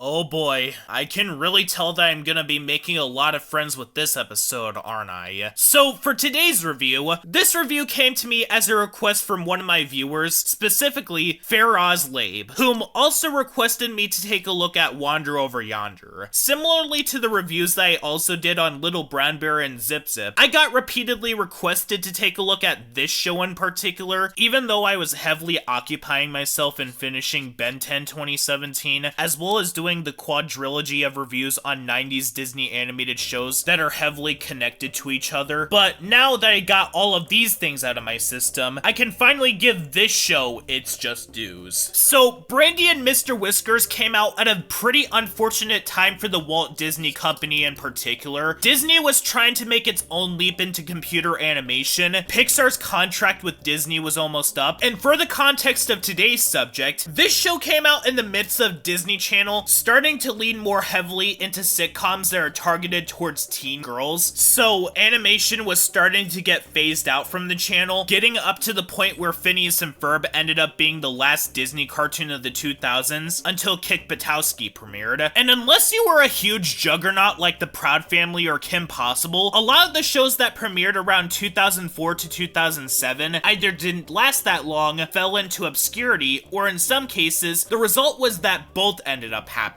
Oh boy, I can really tell that I'm gonna be making a lot of friends with this episode, aren't I? So, for today's review, this review came to me as a request from one of my viewers, specifically Fairoz Labe, whom also requested me to take a look at Wander Over Yonder. Similarly to the reviews that I also did on Little Brown Bear and Zip Zip, I got repeatedly requested to take a look at this show in particular, even though I was heavily occupying myself in finishing Ben 10 2017, as well as doing the quadrilogy of reviews on 90s Disney animated shows that are heavily connected to each other. But now that I got all of these things out of my system, I can finally give this show its just dues. So, Brandy and Mr. Whiskers came out at a pretty unfortunate time for the Walt Disney Company in particular. Disney was trying to make its own leap into computer animation, Pixar's contract with Disney was almost up, and for the context of today's subject, this show came out in the midst of Disney Channel starting to lean more heavily into sitcoms that are targeted towards teen girls, so animation was starting to get phased out from the channel, getting up to the point where Phineas and Ferb ended up being the last Disney cartoon of the 2000s until Kick Buttowski premiered. And unless you were a huge juggernaut like The Proud Family or Kim Possible, a lot of the shows that premiered around 2004 to 2007 either didn't last that long, fell into obscurity, or in some cases, the result was that both ended up happening.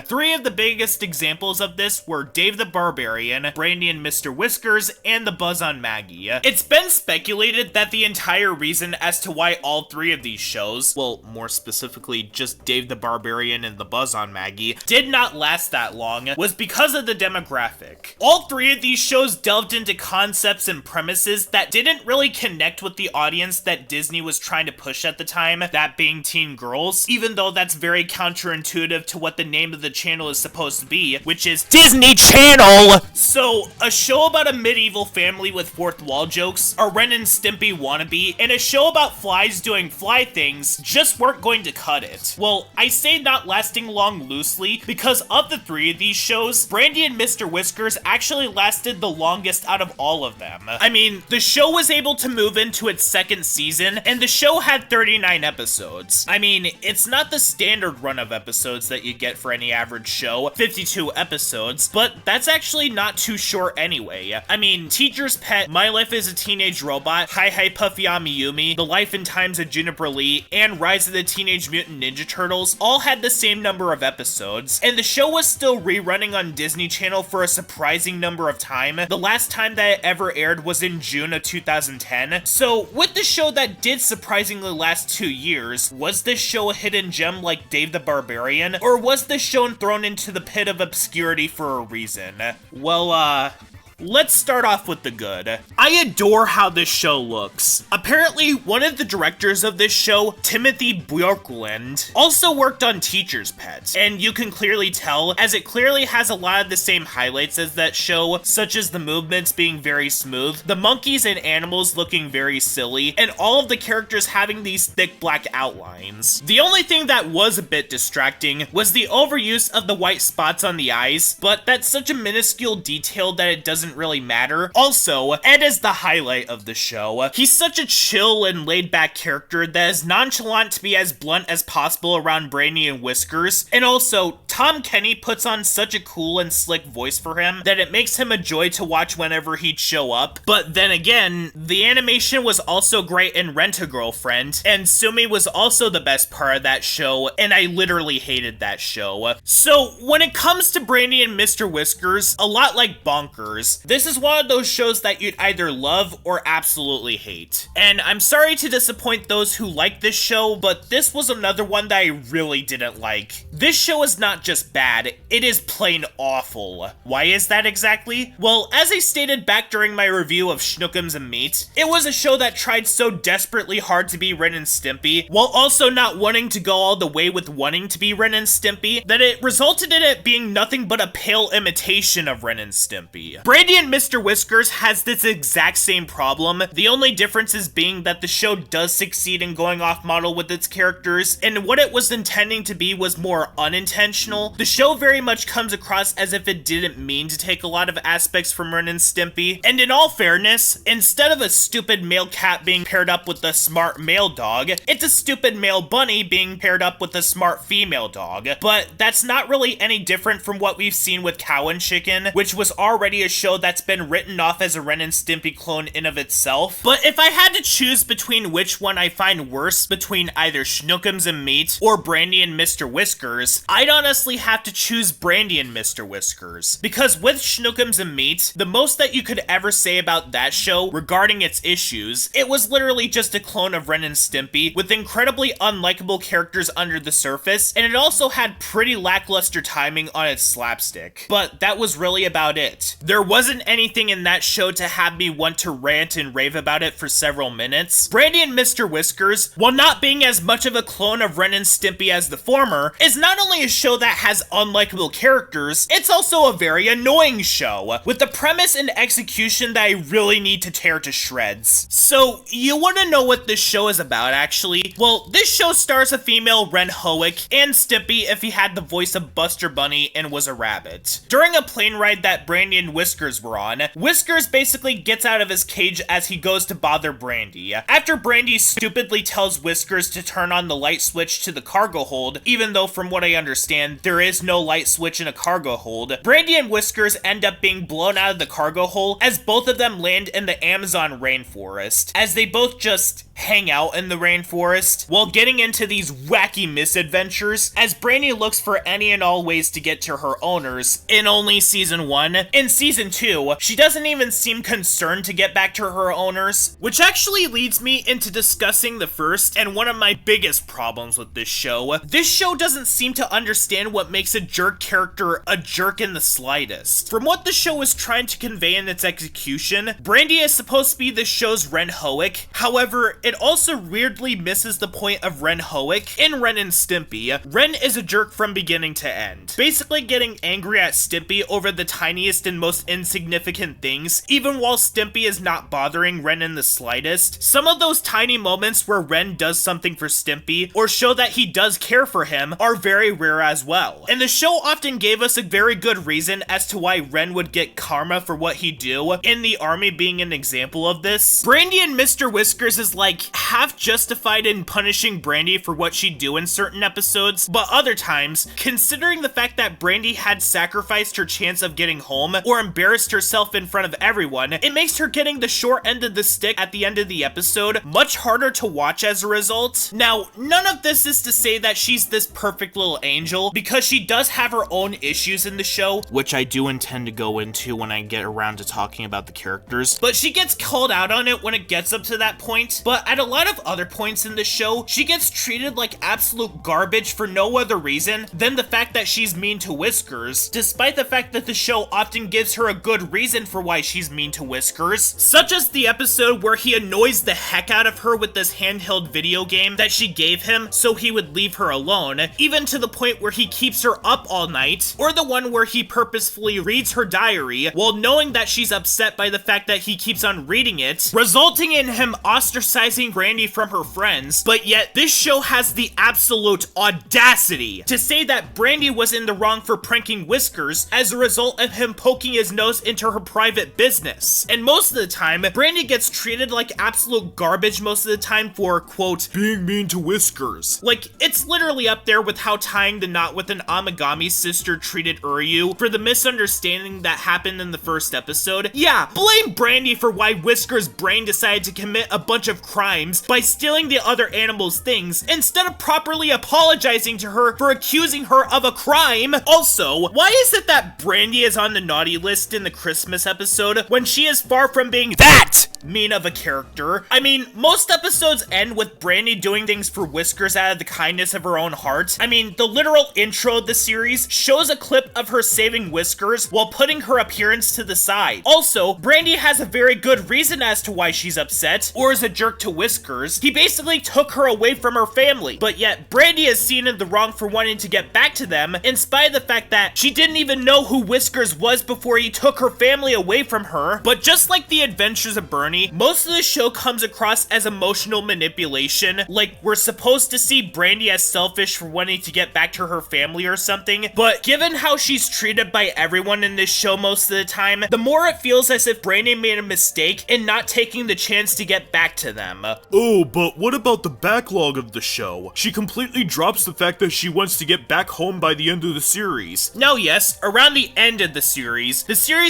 Three of the biggest examples of this were Dave the Barbarian, Brandy and Mr. Whiskers, and The Buzz on Maggie. It's been speculated that the entire reason as to why all three of these shows, well, more specifically just Dave the Barbarian and The Buzz on Maggie, did not last that long was because of the demographic. All three of these shows delved into concepts and premises that didn't really connect with the audience that Disney was trying to push at the time, that being teen girls, even though that's very counterintuitive to what the name of the channel is supposed to be, which is Disney Channel! So, a show about a medieval family with fourth wall jokes, a Ren and Stimpy wannabe, and a show about flies doing fly things just weren't going to cut it. Well, I say not lasting long loosely, because of the three of these shows, Brandy and Mr. Whiskers actually lasted the longest out of all of them. I mean, the show was able to move into its second season, and the show had 39 episodes. I mean, it's not the standard run of episodes that you get for any average show, 52 episodes, but that's actually not too short anyway. I mean, Teacher's Pet, My Life as a Teenage Robot, Hi Hi Puffy Amiyumi, The Life and Times of Juniper Lee, and Rise of the Teenage Mutant Ninja Turtles all had the same number of episodes, and the show was still rerunning on Disney Channel for a surprising number of time. The last time that it ever aired was in June of 2010, so with the show that did surprisingly last 2 years, was this show a hidden gem like Dave the Barbarian, or was this show thrown into the pit of obscurity for a reason? Well, let's start off with the good. I adore how this show looks. Apparently, one of the directors of this show, Timothy Bjorklund, also worked on Teacher's Pet, and you can clearly tell, as it clearly has a lot of the same highlights as that show, such as the movements being very smooth, the monkeys and animals looking very silly, and all of the characters having these thick black outlines. The only thing that was a bit distracting was the overuse of the white spots on the eyes, but that's such a minuscule detail that it doesn't really matter. Also, Ed is the highlight of the show. He's such a chill and laid-back character that is nonchalant to be as blunt as possible around Brandy and Whiskers, and also, Tom Kenny puts on such a cool and slick voice for him that it makes him a joy to watch whenever he'd show up. But then again, the animation was also great in Rent-A-Girlfriend, and Sumi was also the best part of that show, and I literally hated that show. So, when it comes to Brandy and Mr. Whiskers, a lot like Bonkers, this is one of those shows that you'd either love or absolutely hate. And I'm sorry to disappoint those who like this show, but this was another one that I really didn't like. This show is not just bad, it is plain awful. Why is that exactly? Well, as I stated back during my review of Shnookums and Meat, it was a show that tried so desperately hard to be Ren and Stimpy, while also not wanting to go all the way with wanting to be Ren and Stimpy, that it resulted in it being nothing but a pale imitation of Ren and Stimpy. Brandy and Mr. Whiskers has this exact same problem, the only difference is being that the show does succeed in going off model with its characters, and what it was intending to be was more unintentional original, the show very much comes across as if it didn't mean to take a lot of aspects from Ren and Stimpy. And in all fairness, instead of a stupid male cat being paired up with a smart male dog, it's a stupid male bunny being paired up with a smart female dog. But that's not really any different from what we've seen with Cow and Chicken, which was already a show that's been written off as a Ren and Stimpy clone in of itself. But if I had to choose between which one I find worse between either Shnookums and Meat or Brandy and Mr. Whiskers, I'd honestly have to choose Brandy and Mr. Whiskers. Because with Shnookums and Meat, the most that you could ever say about that show regarding its issues, it was literally just a clone of Ren and Stimpy with incredibly unlikable characters under the surface, and it also had pretty lackluster timing on its slapstick. But that was really about it. There wasn't anything in that show to have me want to rant and rave about it for several minutes. Brandy and Mr. Whiskers, while not being as much of a clone of Ren and Stimpy as the former, is not only a show that has unlikable characters, it's also a very annoying show, with the premise and execution that I really need to tear to shreds. So, you want to know what this show is about, actually? Well, this show stars a female Ren Hoek and Stimpy if he had the voice of Buster Bunny and was a rabbit. During a plane ride that Brandy and Whiskers were on, Whiskers basically gets out of his cage as he goes to bother Brandy. After Brandy stupidly tells Whiskers to turn on the light switch to the cargo hold, even though from what I understand, there is no light switch in a cargo hold, Brandy and Whiskers end up being blown out of the cargo hole as both of them land in the Amazon rainforest, as they both just hang out in the rainforest while getting into these wacky misadventures as Brandy looks for any and all ways to get to her owners in only season 1. In season 2, she doesn't even seem concerned to get back to her owners, which actually leads me into discussing the first and one of my biggest problems with this show. This show doesn't seem to understand what makes a jerk character a jerk in the slightest. From what the show is trying to convey in its execution, Brandy is supposed to be the show's Ren Hoek. However, it also weirdly misses the point of Ren Hoek. In Ren and Stimpy, Ren is a jerk from beginning to end, basically getting angry at Stimpy over the tiniest and most insignificant things, even while Stimpy is not bothering Ren in the slightest. Some of those tiny moments where Ren does something for Stimpy, or show that he does care for him, are very rare as well. And the show often gave us a very good reason as to why Ren would get karma for what he do, in the army being an example of this. Brandy and Mr. Whiskers is like half justified in punishing Brandy for what she'd do in certain episodes, but other times, considering the fact that Brandy had sacrificed her chance of getting home or embarrassed herself in front of everyone, it makes her getting the short end of the stick at the end of the episode much harder to watch as a result. Now, none of this is to say that she's this perfect little angel, because she does have her own issues in the show, which I do intend to go into when I get around to talking about the characters, but she gets called out on it when it gets up to that point. But at a lot of other points in the show, she gets treated like absolute garbage for no other reason than the fact that she's mean to Whiskers, despite the fact that the show often gives her a good reason for why she's mean to Whiskers, such as the episode where he annoys the heck out of her with this handheld video game that she gave him so he would leave her alone, even to the point where he keeps her up all night, or the one where he purposefully reads her diary while knowing that she's upset by the fact that he keeps on reading it, resulting in him ostracizing Brandy from her friends. But yet this show has the absolute audacity to say that Brandy was in the wrong for pranking Whiskers as a result of him poking his nose into her private business. And most of the time, Brandy gets treated like absolute garbage most of the time for, quote, being mean to Whiskers. Like, it's literally up there with how tying the knot with an Amagami sister treated Uryu for the misunderstanding that happened in the first episode. Yeah, blame Brandy for why Whiskers' brain decided to commit a bunch of crimes by stealing the other animal's things, instead of properly apologizing to her for accusing her of a crime. Also, why is it that Brandy is on the naughty list in the Christmas episode when she is far from being that mean of a character? I mean, most episodes end with Brandy doing things for Whiskers out of the kindness of her own heart. I mean, the literal intro of the series shows a clip of her saving Whiskers while putting her appearance to the side. Also, Brandy has a very good reason as to why she's upset, or is a jerk to Whiskers. He basically took her away from her family, but yet Brandy is seen in the wrong for wanting to get back to them, in spite of the fact that she didn't even know who Whiskers was before he took her family away from her. But just like the Adventures of Bernie, funny, most of the show comes across as emotional manipulation, like we're supposed to see Brandy as selfish for wanting to get back to her family or something, but given how she's treated by everyone in this show most of the time, the more it feels as if Brandy made a mistake in not taking the chance to get back to them. Oh, but what about the backlog of the show? She completely drops the fact that she wants to get back home by the end of the series. No, yes, around the end of the series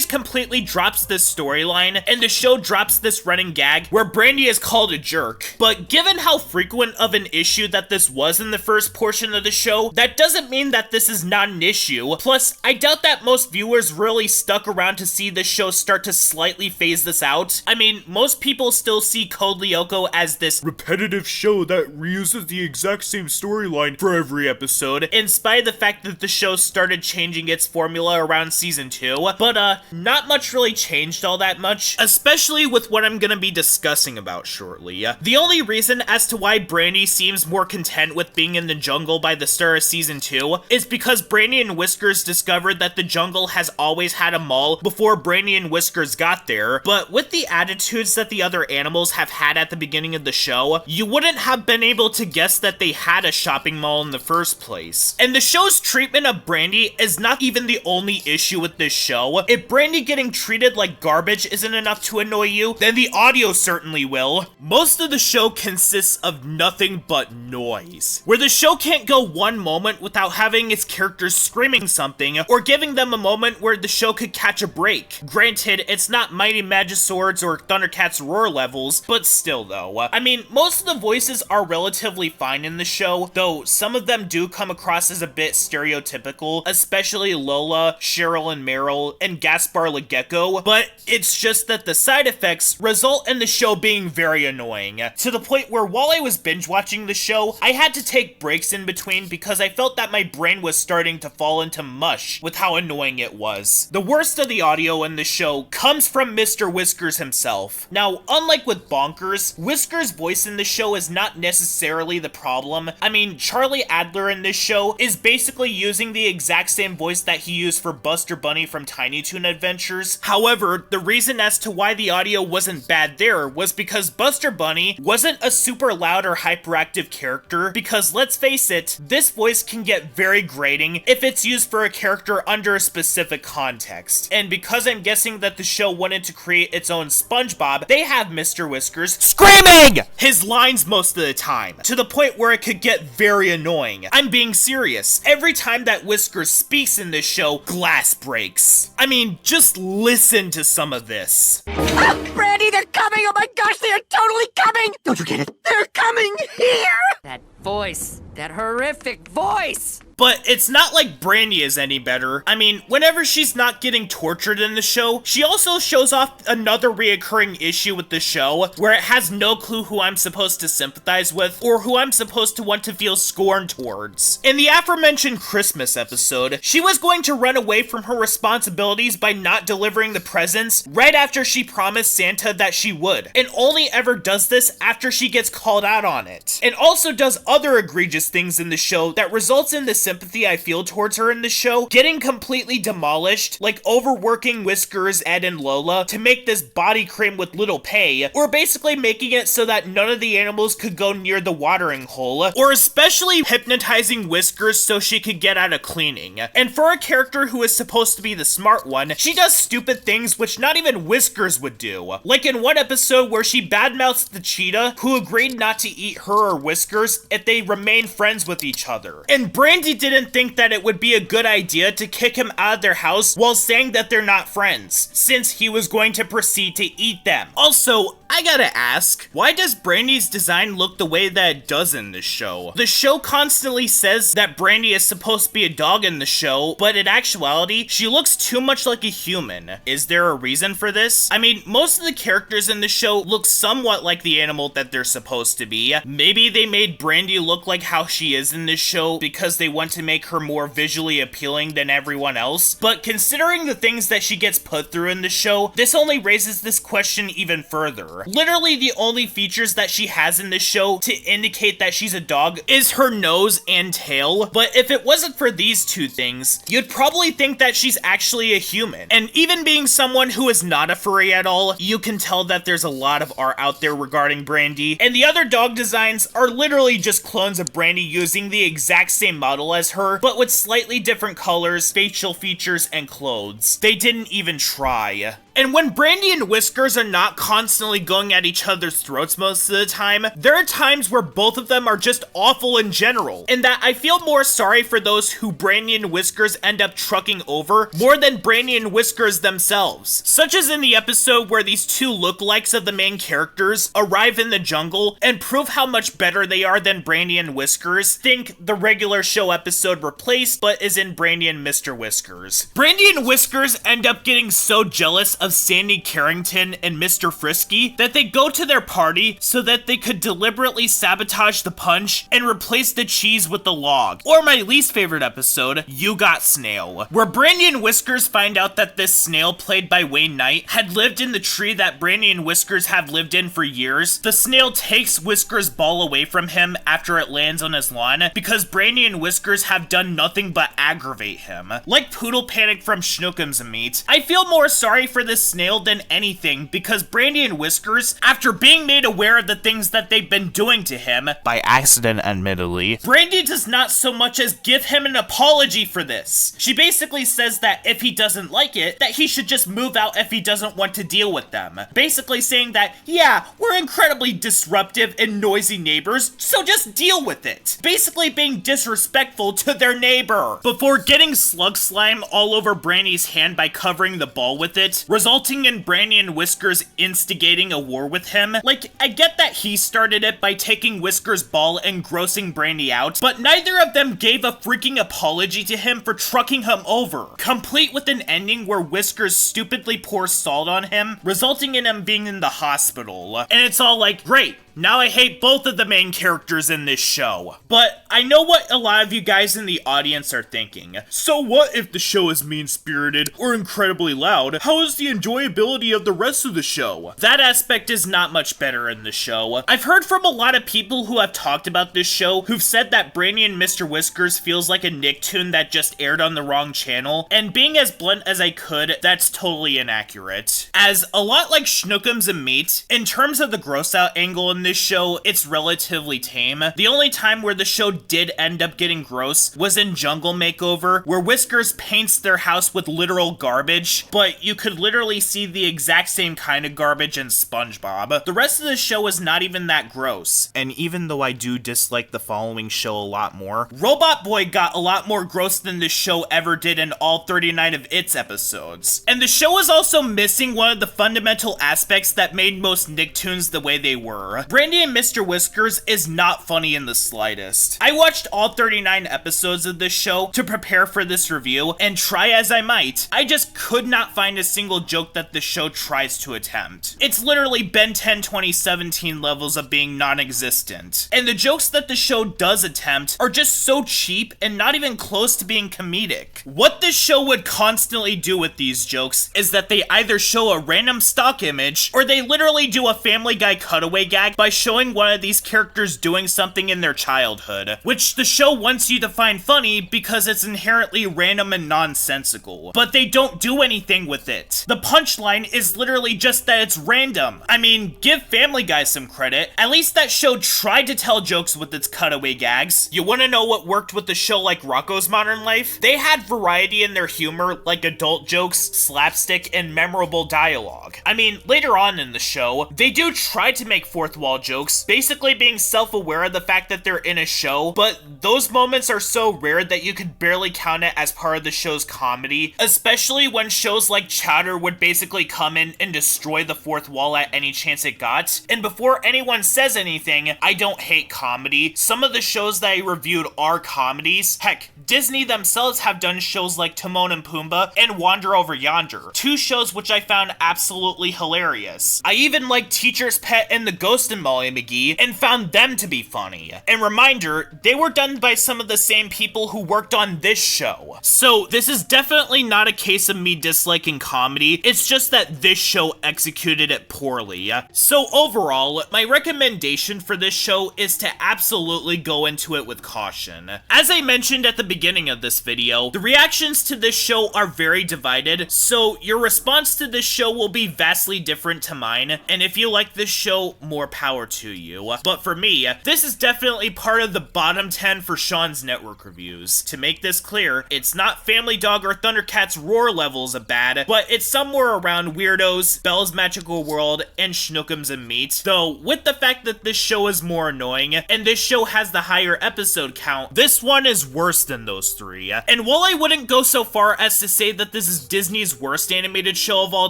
completely drops this storyline, and the show drops this running gag where Brandy is called a jerk. But given how frequent of an issue that this was in the first portion of the show, that doesn't mean that this is not an issue. Plus, I doubt that most viewers really stuck around to see the show start to slightly phase this out. I mean, most people still see Code Lyoko as this repetitive show that reuses the exact same storyline for every episode, in spite of the fact that the show started changing its formula around season 2, but not much really changed all that much, especially with what I'm gonna be discussing about shortly. The only reason as to why Brandy seems more content with being in the jungle by the start of season 2 is because Brandy and Whiskers discovered that the jungle has always had a mall before Brandy and Whiskers got there, but with the attitudes that the other animals have had at the beginning of the show, you wouldn't have been able to guess that they had a shopping mall in the first place. And the show's treatment of Brandy is not even the only issue with this show. If Brandy getting treated like garbage isn't enough to annoy you, then the audio certainly will. Most of the show consists of nothing but noise, where the show can't go one moment without having its characters screaming something, or giving them a moment where the show could catch a break. Granted, it's not Mighty Magiswords or Thundercat's Roar levels, but still though. I mean, most of the voices are relatively fine in the show, though some of them do come across as a bit stereotypical, especially Lola, Cheryl and Meryl, and Gaspar LeGecko, but it's just that the side effects result in the show being very annoying, to the point where while I was binge watching the show, I had to take breaks in between because I felt that my brain was starting to fall into mush with how annoying it was. The worst of the audio in the show comes from Mr. Whiskers himself. Now, unlike with Bonkers, Whiskers' voice in the show is not necessarily the problem. I mean, Charlie Adler in this show is basically using the exact same voice that he used for Buster Bunny from Tiny Toon Adventures. However, the reason as to why the audio wasn't bad there was because Buster Bunny wasn't a super loud or hyperactive character, because let's face it, this voice can get very grating if it's used for a character under a specific context. And because I'm guessing that the show wanted to create its own SpongeBob, they have Mr. Whiskers screaming his lines most of the time, to the point where it could get very annoying. I'm being serious. Every time that Whiskers speaks in this show, glass breaks. I mean, just listen to some of this. Oh, Brandy, they're coming! Oh my gosh, they are totally coming! Don't you get it? They're coming here! That voice, that horrific voice! But it's not like Brandy is any better. I mean, whenever she's not getting tortured in the show, she also shows off another reoccurring issue with the show, where it has no clue who I'm supposed to sympathize with, or who I'm supposed to want to feel scorn towards. In the aforementioned Christmas episode, she was going to run away from her responsibilities by not delivering the presents right after she promised Santa that she would, and only ever does this after she gets called out on it. And also does other egregious things in the show that results in the sympathy I feel towards her in the show getting completely demolished, like overworking Whiskers, Ed, and Lola to make this body cream with little pay, or basically making it so that none of the animals could go near the watering hole, or especially hypnotizing Whiskers so she could get out of cleaning. And for a character who is supposed to be the smart one, she does stupid things which not even Whiskers would do. Like in one episode where she badmouths the cheetah, who agreed not to eat her or Whiskers if they remained friends with each other. And Brandy didn't think that it would be a good idea to kick him out of their house while saying that they're not friends, since he was going to proceed to eat them. Also, I gotta ask, why does Brandy's design look the way that it does in this show? The show constantly says that Brandy is supposed to be a dog in the show, but in actuality, she looks too much like a human. Is there a reason for this? I mean, most of the characters in the show look somewhat like the animal that they're supposed to be. Maybe they made Brandy look like how she is in this show because they want to make her more visually appealing than everyone else, but considering the things that she gets put through in the show, this only raises this question even further. her. Literally the only features that she has in this show to indicate that she's a dog is her nose and tail, but if it wasn't for these two things, you'd probably think that she's actually a human. And even being someone who is not a furry at all, you can tell that there's a lot of art out there regarding Brandy, and the other dog designs are literally just clones of Brandy using the exact same model as her, but with slightly different colors, facial features, and clothes. They didn't even try. And when Brandy and Whiskers are not constantly going at each other's throats most of the time, there are times where both of them are just awful in general, and that I feel more sorry for those who Brandy and Whiskers end up trucking over more than Brandy and Whiskers themselves. Such as in the episode where these two lookalikes of the main characters arrive in the jungle and prove how much better they are than Brandy and Whiskers. Think the regular show episode Replaced, but is in Brandy and Mr. Whiskers. Brandy and Whiskers end up getting so jealous of Sandy Carrington and Mr. Frisky that they go to their party so that they could deliberately sabotage the punch and replace the cheese with the log. Or my least favorite episode, You Got Snail, where Brandy and Whiskers find out that this snail, played by Wayne Knight, had lived in the tree that Brandy and Whiskers have lived in for years. The snail takes Whiskers' ball away from him after it lands on his lawn because Brandy and Whiskers have done nothing but aggravate him. Like Poodle Panic from Shnookums and Meat, I feel more sorry for this snail than anything because Brandy and Whiskers, after being made aware of the things that they've been doing to him, by accident admittedly, Brandy does not so much as give him an apology for this. She basically says that if he doesn't like it, that he should just move out if he doesn't want to deal with them. Basically saying that, yeah, we're incredibly disruptive and noisy neighbors, so just deal with it. Basically being disrespectful to their neighbor. Before getting slug slime all over Brandy's hand by covering the ball with it, resulting in Brandy and Whiskers instigating a war with him. Like, I get that he started it by taking Whiskers' ball and grossing Brandy out, but neither of them gave a freaking apology to him for trucking him over, complete with an ending where Whiskers stupidly pours salt on him, resulting in him being in the hospital. And it's all like, great, now I hate both of the main characters in this show. But I know what a lot of you guys in the audience are thinking. So what if the show is mean-spirited or incredibly loud? How is the enjoyability of the rest of the show? That aspect is not much better in the show. I've heard from a lot of people who have talked about this show who've said that Brandy and Mr. Whiskers feels like a Nicktoon that just aired on the wrong channel, and being as blunt as I could, that's totally inaccurate. As a lot like Shnookums and Meat, in terms of the gross out angle in this show, it's relatively tame. The only time where the show did end up getting gross was in Jungle Makeover, where Whiskers paints their house with literal garbage, but you could literally see the exact same kind of garbage in SpongeBob. The rest of the show is not even that gross. And even though I do dislike the following show a lot more, Robot Boy got a lot more gross than this show ever did in all 39 of its episodes. And the show is also missing one of the fundamental aspects that made most Nicktoons the way they were. Brandy and Mr. Whiskers is not funny in the slightest. I watched all 39 episodes of this show to prepare for this review, and try as I might, I just could not find a single joke that the show tries to attempt. It's literally Ben 10 2017 levels of being non-existent. And the jokes that the show does attempt are just so cheap and not even close to being comedic. What this show would constantly do with these jokes is that they either show a random stock image, or they literally do a Family Guy cutaway gag by showing one of these characters doing something in their childhood, which the show wants you to find funny because it's inherently random and nonsensical. But they don't do anything with it. The punchline is literally just that it's random. I mean, give Family Guy some credit. At least that show tried to tell jokes with its cutaway gags. You wanna know what worked with a show like Rocko's Modern Life? They had variety in their humor, like adult jokes, slapstick, and memorable dialogue. I mean, later on in the show, they do try to make fourth wall jokes, basically being self-aware of the fact that they're in a show, but those moments are so rare that you could barely count it as part of the show's comedy, especially when shows like Chowder would basically come in and destroy the fourth wall at any chance it got. And before anyone says anything, I don't hate comedy. Some of the shows that I reviewed are comedies. Heck, Disney themselves have done shows like Timon and Pumbaa and Wander Over Yonder, two shows which I found absolutely hilarious. I even like Teacher's Pet and The Ghost in Molly McGee and found them to be funny. And reminder, they were done by some of the same people who worked on this show. So this is definitely not a case of me disliking comedy, it's just that this show executed it poorly. So overall, my recommendation for this show is to absolutely go into it with caution. As I mentioned at the beginning of this video, the reactions to this show are very divided, so your response to this show will be vastly different to mine, and if you like this show, more power to you. But for me, this is definitely part of the bottom 10 for Sean's network reviews. To make this clear, it's not Family Dog or Thundercat's Roar levels of bad, but it's somewhere around Weirdos, Belle's Magical World, and Shnookums and Meat. Though, with the fact that this show is more annoying, and this show has the higher episode count, this one is worse than those three. And while I wouldn't go so far as to say that this is Disney's worst animated show of all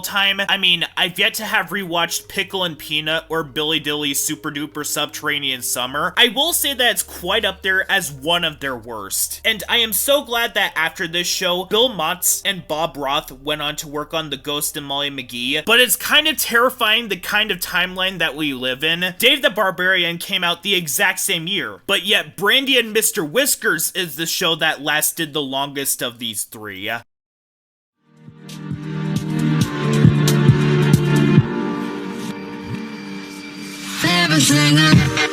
time, I mean, I've yet to have rewatched Pickle and Peanut or Billy Dilly's Super Duper Subterranean Summer, I will say that it's quite up there as one of their worst. And I am so glad that after this show, Bill Motz and Bob Roth went on to work on The Ghost and Molly McGee, but it's kind of terrifying the kind of timeline that we live in. Dave the Barbarian came out the exact same year, but yet Brandy and Mr. Whiskers is the show that lasted the longest of these three. Everything